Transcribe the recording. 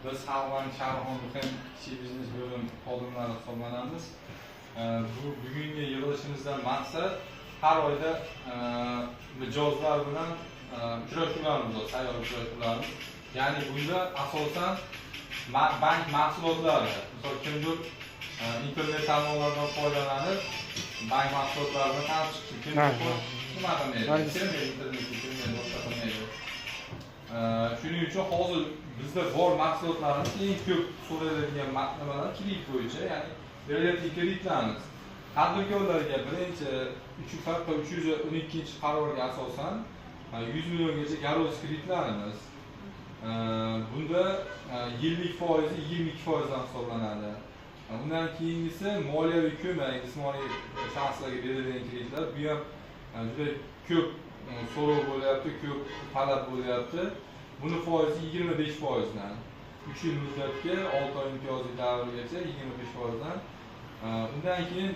Biz Xalqbank Sharqon muhim kichik biznes bo'lim xodimlari hisoblanamiz. Bugungi yig'ilishimizdan maqsad har oyda mijozlar bilan uchrashuvlarimiz bor, sayyor uchrashuvlarimiz. Ya'ni bunda asosan bank mahsulotlari, misol kimdir internet tarmoqlaridan foydalanib bank mahsulotlarini tanishib chiqishi nima qilmaydi. Shuning uchun hozir bizda bor mahsulotlarimiz eng ko'p so'raladigan nimalar kredit bo'yicha, ya'ni beriladigan kreditlarimiz. Tadbirkorlarga birinchi 312-qarorga asosan 100 milliongacha garoz kreditlarimiz. Bunda yillik foizi 22% dan hisoblanadi. Undan keyingisi moliyaviy ko'mak, jismoniy shaxslarga beriladigan kreditlar. Bu ham juda ko'p so'rov bo'lyapti, ko'p talab bo'lyapti. Buni foizi 25% dan 3 yil muddatga 6 oy imtiyozli davrgacha 25% dan. Undan keyin